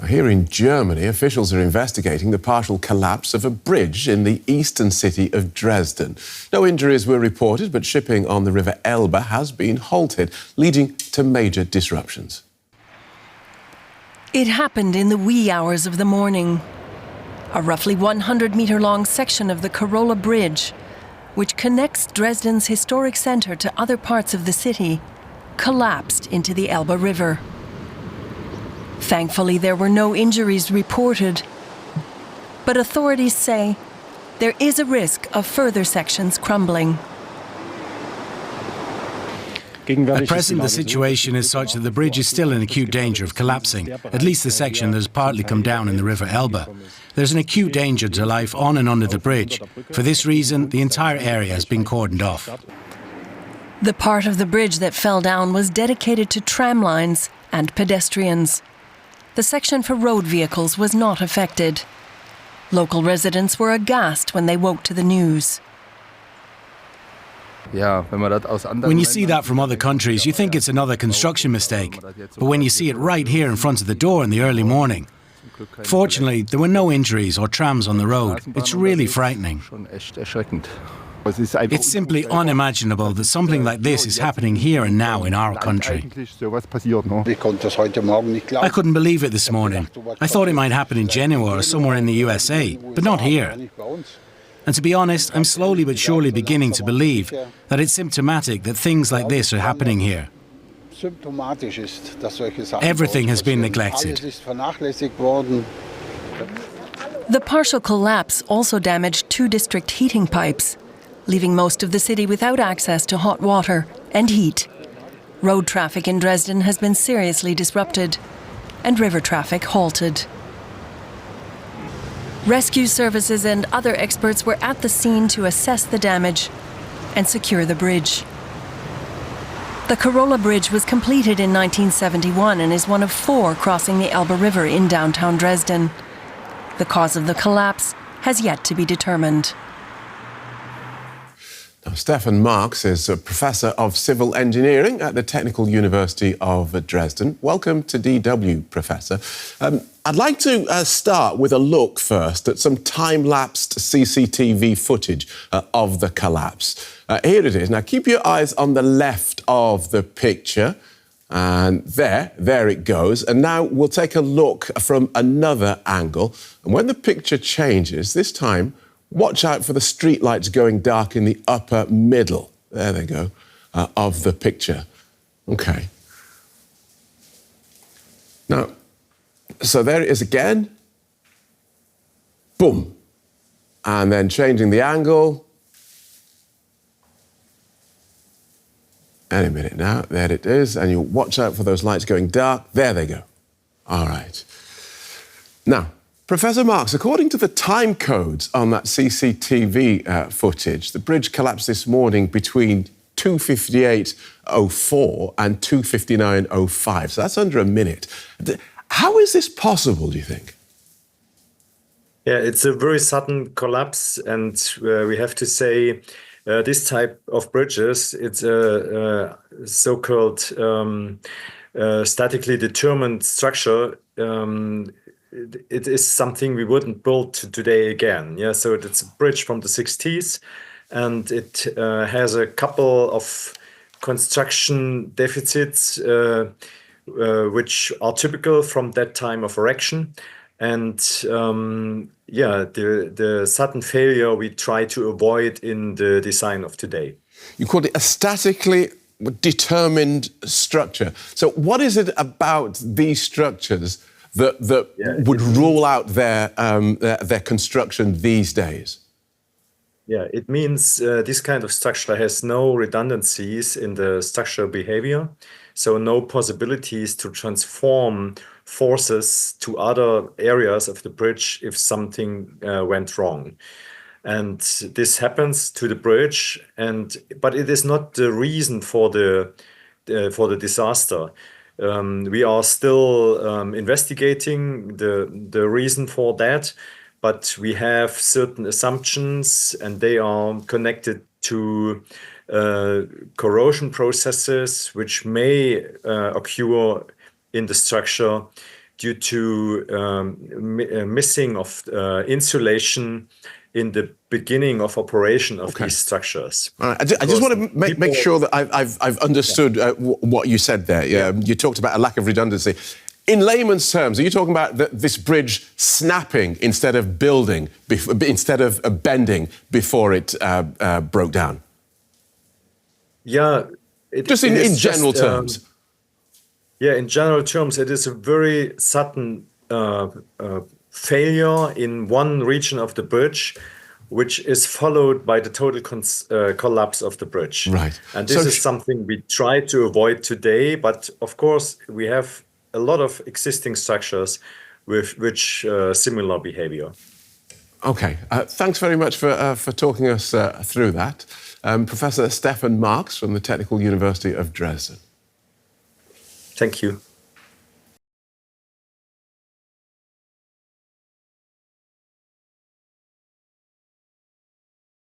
Here in Germany, officials are investigating the partial collapse of a bridge in the eastern city of Dresden. No injuries were reported, but shipping on the river Elbe has been halted, leading to major disruptions. It happened in the wee hours of the morning. A roughly 100-metre-long section of the Carola Bridge, which connects Dresden's historic centre to other parts of the city, collapsed into the Elbe River. Thankfully, there were no injuries reported. But authorities say there is a risk of further sections crumbling. At present, the situation is such that the bridge is still in acute danger of collapsing, at least the section that has partly come down in the river Elbe. There's an acute danger to life on and under the bridge. For this reason, the entire area has been cordoned off. The part of the bridge that fell down was dedicated to tram lines and pedestrians. The section for road vehicles was not affected. Local residents were aghast when they woke to the news. When you see that from other countries, you think it's another construction mistake. But when you see it right here in front of the door in the early morning. Fortunately, there were no injuries or trams on the road. It's really frightening. It's simply unimaginable that something like this is happening here and now in our country. I couldn't believe it this morning. I thought it might happen in Genoa or somewhere in the USA, but not here. And to be honest, I'm slowly but surely beginning to believe that it's symptomatic that things like this are happening here. Everything has been neglected. The partial collapse also damaged 2 district heating pipes, leaving most of the city without access to hot water and heat. Road traffic in Dresden has been seriously disrupted, and river traffic halted. Rescue services and other experts were at the scene to assess the damage and secure the bridge. The Carola Bridge was completed in 1971 and is one of 4 crossing the Elbe River in downtown Dresden. The cause of the collapse has yet to be determined. Now, Steffen Marx is a professor of civil engineering at the Technical University of Dresden. Welcome to DW, Professor. I'd like to start with a look first at some time-lapsed CCTV footage of the collapse. Here it is. Now, keep your eyes on the left of the picture. And there it goes. And now we'll take a look from another angle. And when the picture changes, this time, watch out for the streetlights going dark in the upper middle. There they go, of the picture. OK. Now, so there it is again. Boom. And then changing the angle. Any minute now. There it is. And you watch out for those lights going dark. There they go. All right. Now, Professor Marx, according to the time codes on that CCTV footage, the bridge collapsed this morning between 2:58:04 and 2:59:05. So that's under a minute. How is this possible, do you think? Yeah, it's a very sudden collapse, and we have to say this type of bridges, it's a so-called statically determined structure. It is something we wouldn't build today again. Yeah, so it's a bridge from the 60s, and it has a couple of construction deficits which are typical from that time of erection. And the sudden failure we try to avoid in the design of today. You called it a statically determined structure. So what is it about these structures that would rule out their construction these days? Yeah, it means this kind of structure has no redundancies in the structural behavior, so no possibilities to transform forces to other areas of the bridge if something went wrong. And this happens to the bridge, but it is not the reason for the disaster. We are still investigating the reason for that, but we have certain assumptions, and they are connected to corrosion processes which may occur in the structure due to missing of insulation in the beginning of operation of these structures. All right. I just want to make sure that I've understood what you said there. You talked about a lack of redundancy. In layman's terms, are you talking about this bridge snapping instead of building, instead of bending before it broke down? Yeah. Just in general terms. Yeah, in general terms, it is a very sudden failure in one region of the bridge, which is followed by the total collapse of the bridge. Right. And this is something we try to avoid today, but of course we have a lot of existing structures with which similar behavior. Okay, thanks very much for talking us through that. Professor Steffen Marx from the Technical University of Dresden. Thank you.